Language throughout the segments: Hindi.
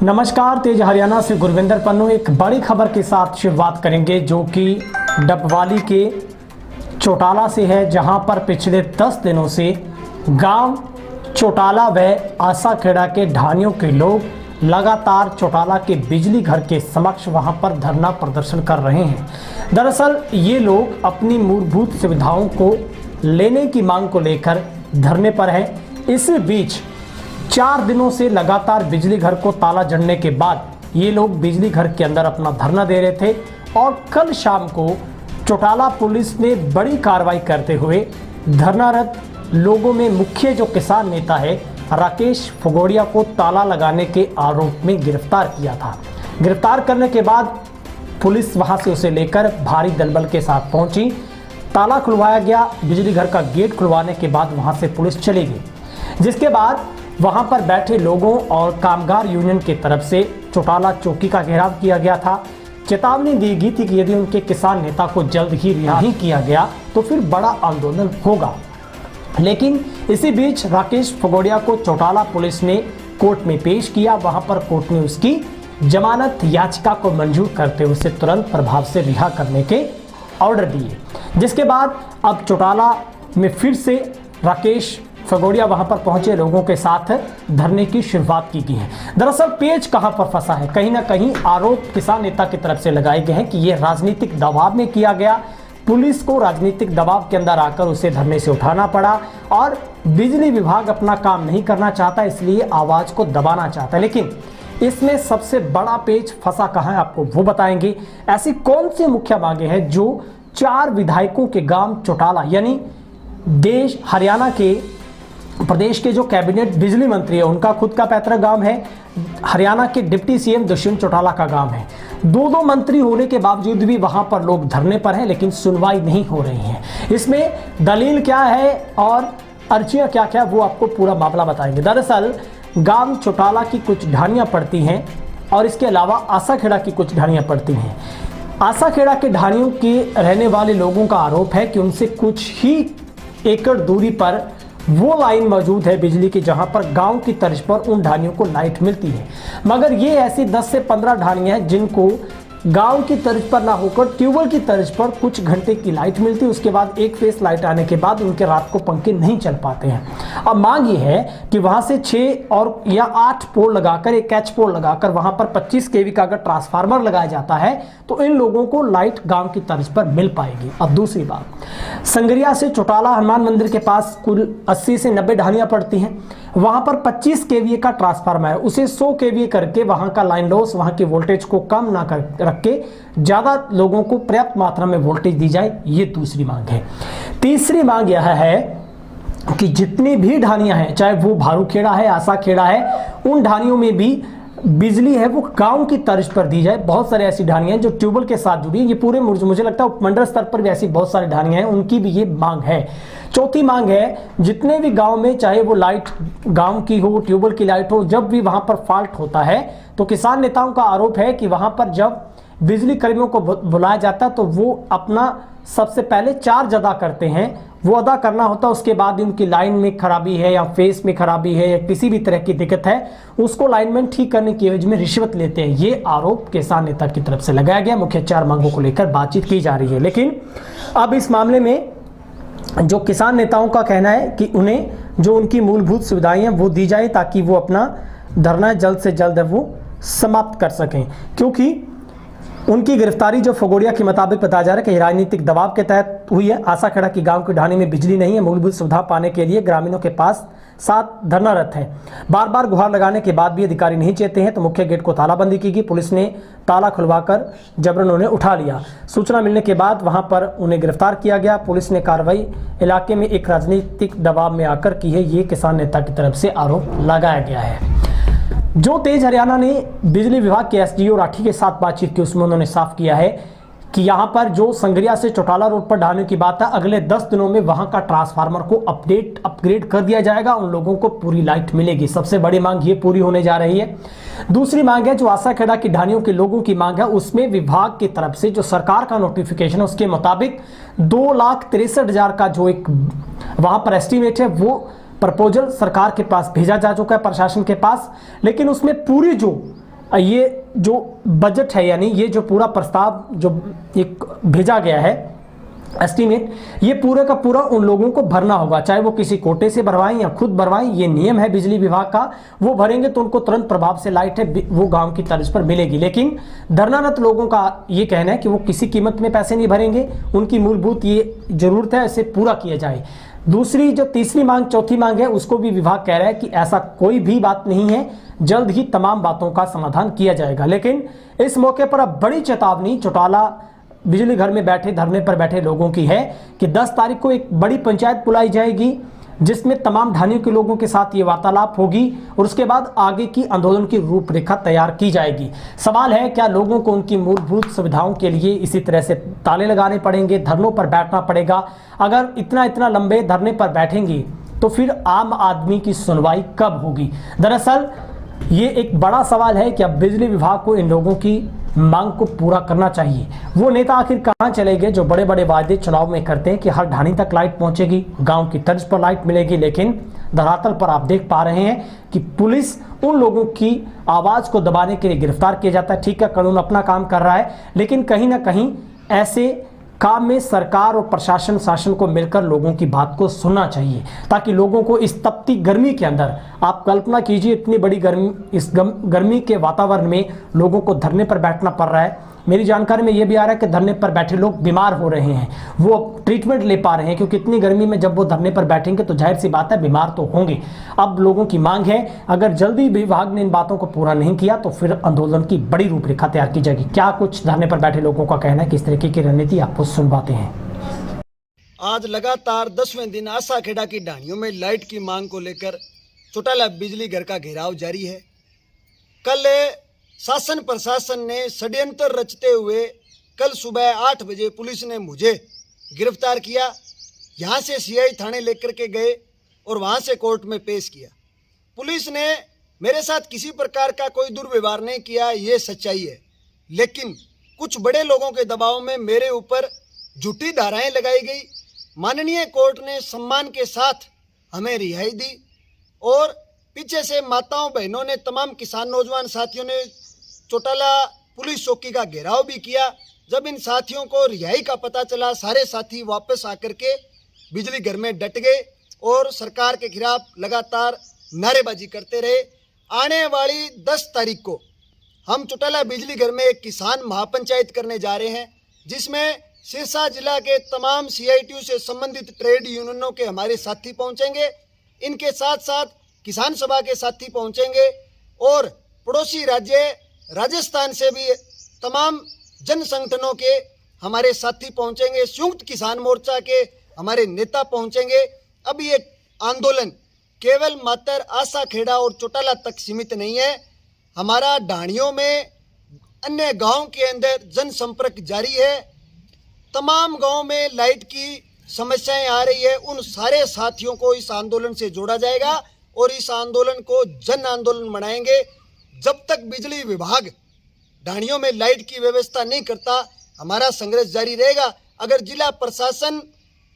नमस्कार, तेज हरियाणा से गुरविंदर पन्नू एक बड़ी खबर के साथ शुरुआत करेंगे जो कि डबवाली के चौटाला से है, जहां पर पिछले 10 दिनों से गांव चौटाला व आसाखेड़ा के ढानियों के लोग लगातार चौटाला के बिजली घर के समक्ष वहां पर धरना प्रदर्शन कर रहे हैं। दरअसल ये लोग अपनी मूलभूत सुविधाओं को लेने की मांग को लेकर धरने पर हैं। इसी बीच 4 दिनों से लगातार बिजली घर को ताला जड़ने के बाद ये लोग बिजली घर के अंदर अपना धरना दे रहे थे और कल शाम को चौटाला पुलिस ने बड़ी कार्रवाई करते हुए धरनारत लोगों में मुख्य जो किसान नेता है राकेश फगोड़िया को ताला लगाने के आरोप में गिरफ्तार किया था। गिरफ्तार करने के बाद पुलिस वहां से उसे लेकर भारी दलबल के साथ पहुंची। ताला खुलवाया गया। बिजली घर का गेट खुलवाने के बाद वहां से पुलिस चली गई, जिसके बाद वहां पर बैठे लोगों और कामगार यूनियन की तरफ से चौटाला चौकी का घेराव किया गया था। चेतावनी दी गई थी कि यदि उनके किसान नेता को जल्द ही रिहा नहीं किया गया तो फिर बड़ा आंदोलन होगा। लेकिन इसी बीच राकेश फगोड़िया को चौटाला पुलिस ने कोर्ट में पेश किया। वहां पर कोर्ट ने उसकी जमानत याचिका को मंजूर करते हुए उसे तुरंत प्रभाव से रिहा करने के ऑर्डर दिए, जिसके बाद अब चौटाला में फिर से राकेश फगोड़िया वहां पर पहुंचे लोगों के साथ धरने की शुरुआत की गई है। दरअसल पेच कहां पर फंसा है, कहीं ना कहीं आरोप किसान नेता की तरफ से लगाए गए हैं कि यह राजनीतिक दबाव में किया गया। पुलिस को राजनीतिक दबाव के अंदर आकर उसे धरने से उठाना पड़ा और बिजली विभाग अपना काम नहीं करना चाहता, इसलिए आवाज को दबाना चाहता है। लेकिन इसमें सबसे बड़ा पेच फंसा कहां है आपको वो बताएंगे। ऐसी कौन सी मुख्य मांगे हैं जो 4 विधायकों के गांव चौटाला यानी देश हरियाणा के प्रदेश के जो कैबिनेट बिजली मंत्री है उनका खुद का पैतृक गांव है, हरियाणा के डिप्टी सीएम दुष्यंत चौटाला का गांव है। दो मंत्री होने के बावजूद भी वहां पर लोग धरने पर हैं, लेकिन सुनवाई नहीं हो रही है। इसमें दलील क्या है और अर्जियां क्या क्या वो आपको पूरा मामला बताएंगे। दरअसल गांव चौटाला की कुछ ढानियां पड़ती हैं और इसके अलावा आसाखेड़ा की कुछ ढानियां पड़ती हैं। आसाखेड़ा के ढानियों के रहने वाले लोगों का आरोप है कि उनसे कुछ ही एकड़ दूरी पर वो लाइन मौजूद है बिजली की, जहां पर गांव की तर्ज पर उन ढानियों को लाइट मिलती है। मगर ये ऐसी 10 से 15 ढानियां हैं जिनको गांव की तर्ज पर ना होकर ट्यूबवेल की तर्ज पर कुछ घंटे की लाइट मिलती है। उसके बाद एक फेस लाइट आने के बाद उनके रात को पंखे नहीं चल पाते हैं। अब मांग ये है कि वहां से 6 और या 8 पोल लगाकर, एक कैच पोल लगाकर वहां पर 25 केवी का अगर ट्रांसफार्मर लगाया जाता है तो इन लोगों को लाइट गांव की तर्ज पर मिल पाएगी। अब दूसरी बात, संगरिया से चौटाला हनुमान मंदिर के पास कुल 80 से 90 ढानियां पड़ती हैं। वहां पर 25 केवीए का ट्रांसफार्मर है, उसे 100 केवीए करके वहां का लाइन लॉस, वहां की वोल्टेज को कम ना कर रख के ज्यादा लोगों को पर्याप्त मात्रा में वोल्टेज दी जाए, ये दूसरी मांग है। तीसरी मांग यह है कि जितनी भी ढानियां हैं, चाहे वो भारूखेड़ा है, आसाखेड़ा है, उन ढानियों में भी बिजली है वो गांव की तर्ज पर दी जाए। बहुत सारी ऐसी ढानियां हैं जो ट्यूबवेल के साथ जुड़ी हैं। ये पूरे मुझे लगता है उपमंडल स्तर पर भी ऐसी बहुत सारी ढानियां हैं, उनकी भी ये मांग है। चौथी मांग है, जितने भी गांव में चाहे वो लाइट गांव की हो, ट्यूबवेल की लाइट हो, जब भी वहां पर फॉल्ट होता है तो किसान नेताओं का आरोप है कि वहां पर जब बिजली कर्मियों को बुलाया जाता है तो वो अपना सबसे पहले चार्ज अदा करते हैं, वो अदा करना होता है। उसके बाद उनकी लाइन में खराबी है या फेस में खराबी है या किसी भी तरह की दिक्कत है, उसको लाइनमैन ठीक करने की एवज में रिश्वत लेते हैं। ये आरोप किसान नेता की तरफ से लगाया गया। मुख्य 4 मांगों को लेकर बातचीत की जा रही है। लेकिन अब इस मामले में जो किसान नेताओं का कहना है कि उन्हें जो उनकी मूलभूत सुविधाएं हैं वो दी जाए ताकि वो अपना धरना जल्द से जल्द वो समाप्त कर सकें, क्योंकि उनकी गिरफ्तारी जो फगोड़िया के मुताबिक बताया जा रहा है कि राजनीतिक दबाव के तहत हुई है। आसाखेड़ा की गांव की ढाणी में बिजली नहीं है। मूलभूत सुविधा पाने के लिए ग्रामीणों के पास 7 धरनारत हैं। बार बार गुहार लगाने के बाद भी अधिकारी नहीं चेते हैं तो मुख्य गेट को तालाबंदी की गई। पुलिस ने ताला खुलवाकर जबरन उन्हें उठा लिया। सूचना मिलने के बाद वहां पर उन्हें गिरफ्तार किया गया। पुलिस ने कार्रवाई इलाके में एक राजनीतिक दबाव में आकर की है, ये किसान नेता की तरफ से आरोप लगाया गया है। जो तेज हरियाणा ने बिजली विभाग के एसडीओ राठी के साथ बातचीत की उसमें उन्होंने साफ किया है कि यहां पर जो संगरिया से चौटाला रोड पर ढाने की बात है, अगले 10 दिनों में वहां का ट्रांसफार्मर को अपग्रेड कर दिया जाएगा, उन लोगों को पूरी लाइट मिलेगी। सबसे बड़ी मांग ये पूरी होने जा रही है। दूसरी मांग है जो आसाखेड़ा की ढानियों के लोगों की मांग है, उसमें विभाग की तरफ से जो सरकार का नोटिफिकेशन है उसके मुताबिक 2,63,000 का जो एक वहां पर एस्टिमेट है वो प्रपोजल सरकार के पास भेजा जा चुका है, प्रशासन के पास। लेकिन उसमें पूरी जो ये जो बजट है, यानी ये जो पूरा प्रस्ताव जो एक भेजा गया है एस्टीमेट, ये पूरे का पूरा उन लोगों को भरना होगा, चाहे वो किसी कोटे से भरवाएं या खुद भरवाएं। ये नियम है बिजली विभाग का, वो भरेंगे तो उनको तुरंत प्रभाव से लाइट है वो गांव की तर्ज पर मिलेगी। लेकिन धरनारत लोगों का ये कहना है कि वो किसी कीमत में पैसे नहीं भरेंगे, उनकी मूलभूत ये जरूरत है इसे पूरा किया जाए। दूसरी जो तीसरी मांग, चौथी मांग है, उसको भी विभाग कह रहा है कि ऐसा कोई भी बात नहीं है, जल्द ही तमाम बातों का समाधान किया जाएगा। लेकिन इस मौके पर अब बड़ी चेतावनी चौटाला बिजली घर में बैठे, धरने पर बैठे लोगों की है कि 10 तारीख को एक बड़ी पंचायत बुलाई जाएगी जिसमें तमाम ढानियों के लोगों के साथ ये वार्तालाप होगी और उसके बाद आगे की आंदोलन की रूपरेखा तैयार की जाएगी। सवाल है क्या लोगों को उनकी मूलभूत सुविधाओं के लिए इसी तरह से ताले लगाने पड़ेंगे, धरनों पर बैठना पड़ेगा? अगर इतना लंबे धरने पर बैठेंगी तो फिर आम आदमी की सुनवाई कब होगी? दरअसल ये एक बड़ा सवाल है कि अब बिजली विभाग को इन लोगों की मांग को पूरा करना चाहिए। वो नेता आखिर कहां चले गए जो बड़े बड़े वादे चुनाव में करते हैं कि हर ढाणी तक लाइट पहुंचेगी, गांव की तर्ज पर लाइट मिलेगी, लेकिन धरातल पर आप देख पा रहे हैं कि पुलिस उन लोगों की आवाज को दबाने के लिए गिरफ्तार किया जाता है। ठीक है, कानून अपना काम कर रहा है, लेकिन कहीं ना कहीं ऐसे काम में सरकार और प्रशासन शासन को मिलकर लोगों की बात को सुनना चाहिए, ताकि लोगों को इस तपती गर्मी के अंदर, आप कल्पना कीजिए इतनी बड़ी गर्मी, इस गर्मी के वातावरण में लोगों को धरने पर बैठना पड़ रहा है। मेरी जानकारी में यह भी आ रहा है कि धरने पर बैठे लोग बीमार हो रहे हैं, वो ट्रीटमेंट ले पा रहे हैं, क्योंकि इतनी गर्मी में जब वो धरने पर बैठेंगे तो जाहिर सी बात है बीमार तो होंगे। अब लोगों की मांग है, अगर जल्दी विभाग ने इन बातों को पूरा नहीं किया तो फिर आंदोलन की बड़ी रूपरेखा तैयार की जाएगी। क्या कुछ धरने पर बैठे लोगों का कहना है, किस तरीके की रणनीति, आपको सुनवाते हैं। आज लगातार 10वें दिन आसाखेड़ा की ढाणियों में लाइट की मांग को लेकर चौटाला बिजली घर का घेराव जारी है। कल शासन प्रशासन ने षड्यंत्र रचते हुए कल सुबह 8 बजे पुलिस ने मुझे गिरफ्तार किया, यहाँ से सीआई थाने लेकर के गए और वहाँ से कोर्ट में पेश किया। पुलिस ने मेरे साथ किसी प्रकार का कोई दुर्व्यवहार नहीं किया, ये सच्चाई है, लेकिन कुछ बड़े लोगों के दबाव में मेरे ऊपर झूठी धाराएं लगाई गई। माननीय कोर्ट ने सम्मान के साथ हमें रिहाई दी और पीछे से माताओं बहनों ने, तमाम किसान नौजवान साथियों ने चौटाला पुलिस चौकी का घेराव भी किया। जब इन साथियों को रिहाई का पता चला, सारे साथी वापस आकर के बिजली घर में डट गए और सरकार के खिलाफ लगातार नारेबाजी करते रहे। आने वाली 10 तारीख को हम चौटाला बिजली घर में एक किसान महापंचायत करने जा रहे हैं, जिसमें सिरसा जिला के तमाम सीआईटीयू से संबंधित ट्रेड यूनियनों के हमारे साथी पहुंचेंगे। इनके साथ साथ किसान सभा के साथी पहुंचेंगे और पड़ोसी राज्य राजस्थान से भी तमाम जन संगठनों के हमारे साथी पहुंचेंगे। संयुक्त किसान मोर्चा के हमारे नेता पहुंचेंगे। अब ये आंदोलन केवल मात्र आसाखेड़ा और चौटाला तक सीमित नहीं है, हमारा ढाणियों में अन्य गांव के अंदर जनसंपर्क जारी है। तमाम गांव में लाइट की समस्याएं आ रही है, उन सारे साथियों को इस आंदोलन से जोड़ा जाएगा और इस आंदोलन को जन आंदोलन बनाएंगे। जब तक बिजली विभाग ढाणियों में लाइट की व्यवस्था नहीं करता, हमारा संघर्ष जारी रहेगा। अगर जिला प्रशासन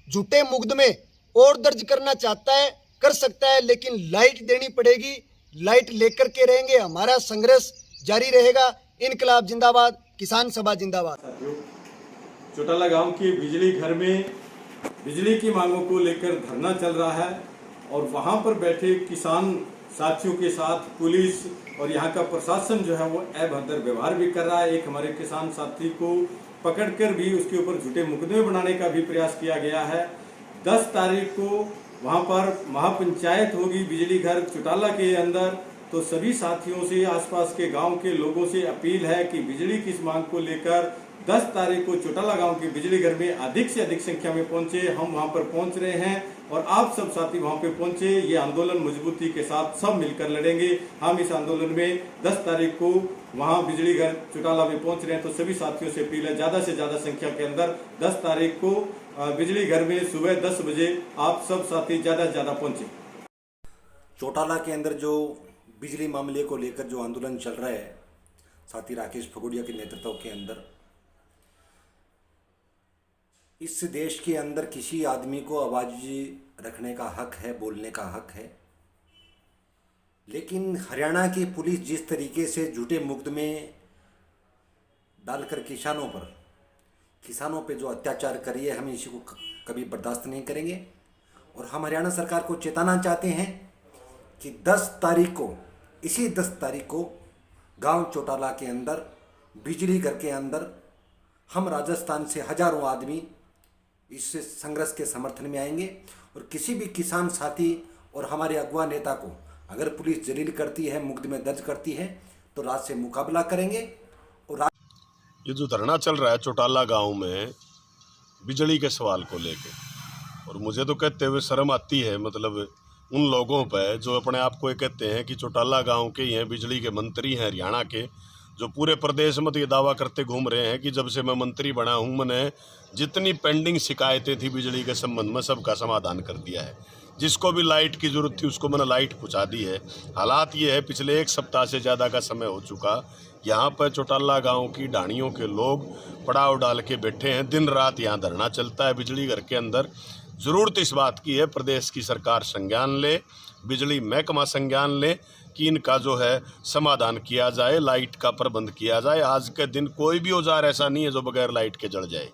झूठे मुकदमे और दर्ज करना चाहता है कर सकता है, लेकिन लाइट देनी पड़ेगी, लाइट लेकर के रहेंगे, हमारा संघर्ष जारी रहेगा। इनकलाब जिंदाबाद, किसान सभा जिंदाबाद। चौटाला गांव के बिजली घर में बिजली की मांगों को लेकर धरना चल रहा है और वहां पर बैठे किसान साथियों के साथ पुलिस और यहाँ का प्रशासन जो है वो अभद्र व्यवहार भी कर रहा है। एक हमारे किसान साथी को पकड़कर भी उसके ऊपर झूठे मुकदमे बनाने का भी प्रयास किया गया है। 10 तारीख को वहाँ पर महापंचायत होगी बिजली घर चौटाला के अंदर, तो सभी साथियों से, आसपास के गांव के लोगों से अपील है कि बिजली की इस मांग को लेकर 10 तारीख को चौटाला गांव के बिजली घर में अधिक से अधिक संख्या में पहुंचे। हम वहां पर पहुंच रहे हैं और आप सब साथी वहां पे पहुंचे। ये आंदोलन मजबूती के साथ सब मिलकर लड़ेंगे। हम इस आंदोलन में 10 तारीख को वहां बिजली घर चौटाला में पहुंच रहे हैं, तो सभी साथियों से अपील है ज्यादा से ज्यादा संख्या के अंदर 10 तारीख को बिजली घर में सुबह 10 बजे आप सब साथी ज्यादा से ज्यादा पहुंचे। चौटाला के अंदर जो बिजली मामले को लेकर जो आंदोलन चल रहा है, साथी राकेश फगोड़िया के नेतृत्व के अंदर, इस देश के अंदर किसी आदमी को आवाज़ रखने का हक है, बोलने का हक है। लेकिन हरियाणा की पुलिस जिस तरीके से झूठे मुकदमे डालकर किसानों पे जो अत्याचार कर रही है, हम इसी को कभी बर्दाश्त नहीं करेंगे। और हम हरियाणा सरकार को चेताना चाहते हैं कि 10 तारीख को, इसी 10 तारीख को गांव चौटाला के अंदर, बिजली घर के अंदर, हम राजस्थान से हजारों आदमी इस संघर्ष के समर्थन में आएंगे। और किसी भी किसान साथी और हमारे अगवा नेता को अगर पुलिस जलील करती है, मुकदमे दर्ज करती है, तो रात से मुकाबला करेंगे। और ये जो धरना चल रहा है चौटाला गांव में बिजली के सवाल को लेके, और मुझे तो कहते हुए शर्म आती है, मतलब उन लोगों पे जो अपने आप को ये कहते हैं कि चौटाला गांव के हैं, बिजली के मंत्री हैं हरियाणा के, जो पूरे प्रदेश में तो ये दावा करते घूम रहे हैं कि जब से मैं मंत्री बना हूँ मैंने जितनी पेंडिंग शिकायतें थी बिजली के संबंध में सबका समाधान कर दिया है। जिसको भी लाइट की ज़रूरत थी उसको मैंने लाइट पहुँचा दी है। हालात ये है, पिछले 1 सप्ताह से ज़्यादा का समय हो चुका, यहाँ पर चौटाला गांव की ढाणियों के लोग पड़ाव डाल के बैठे हैं। दिन रात यहाँ धरना चलता है बिजली घर के अंदर। ज़रूरत इस बात की है प्रदेश की सरकार संज्ञान ले, बिजली महकमा संज्ञान ले कि इनका जो है समाधान किया जाए, लाइट का प्रबंध किया जाए। आज के दिन कोई भी औजार ऐसा नहीं है जो बगैर लाइट के जल जाए।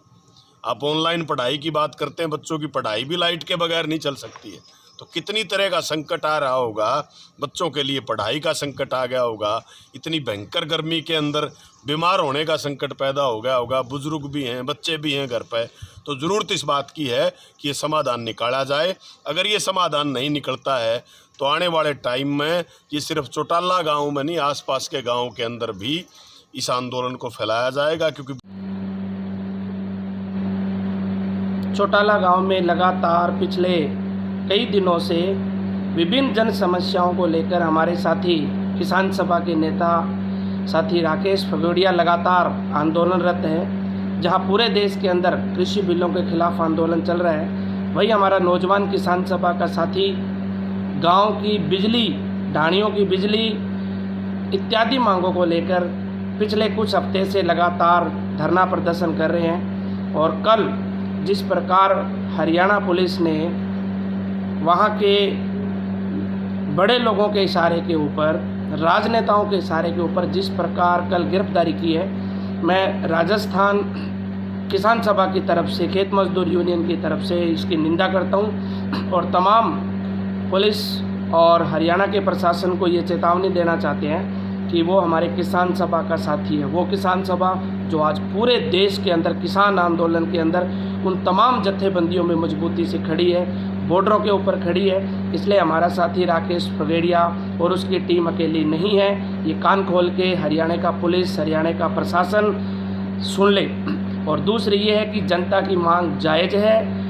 आप ऑनलाइन पढ़ाई की बात करते हैं, बच्चों की पढ़ाई भी लाइट के बगैर नहीं चल सकती है। तो कितनी तरह का संकट आ रहा होगा, बच्चों के लिए पढ़ाई का संकट आ गया होगा, इतनी भयंकर गर्मी के अंदर बीमार होने का संकट पैदा हो गया होगा, बुजुर्ग भी हैं, बच्चे भी हैं घर पे। तो ज़रूरत इस बात की है कि ये समाधान निकाला जाए। अगर ये समाधान नहीं निकलता है तो आने वाले टाइम में ये सिर्फ चौटाला गांव में नहीं, आसपास के गाँव के अंदर भी इस आंदोलन को फैलाया जाएगा। क्योंकि चौटाला गांव में लगातार पिछले कई दिनों से विभिन्न जन समस्याओं को लेकर हमारे साथी किसान सभा के नेता साथी राकेश फगोड़िया लगातार आंदोलनरत हैं। जहां पूरे देश के अंदर कृषि बिलों के खिलाफ आंदोलन चल रहा है, वही हमारा नौजवान किसान सभा का साथी गांव की बिजली, ढाणियों की बिजली इत्यादि मांगों को लेकर पिछले कुछ हफ्ते से लगातार धरना प्रदर्शन कर रहे हैं। और कल जिस प्रकार हरियाणा पुलिस ने वहाँ के बड़े लोगों के इशारे के ऊपर, राजनेताओं के इशारे के ऊपर जिस प्रकार कल गिरफ्तारी की है, मैं राजस्थान किसान सभा की तरफ से, खेत मजदूर यूनियन की तरफ से इसकी निंदा करता हूँ। और तमाम पुलिस और हरियाणा के प्रशासन को ये चेतावनी देना चाहते हैं कि वो हमारे किसान सभा का साथी है। वो किसान सभा जो आज पूरे देश के अंदर किसान आंदोलन के अंदर उन तमाम जत्थेबंदियों में मजबूती से खड़ी है, बॉर्डरों के ऊपर खड़ी है। इसलिए हमारा साथी राकेश फगेड़िया और उसकी टीम अकेली नहीं है। ये कान खोल के हरियाणा का पुलिस, हरियाणा का प्रशासन सुन ले। और दूसरी ये है कि जनता की मांग जायज़ है।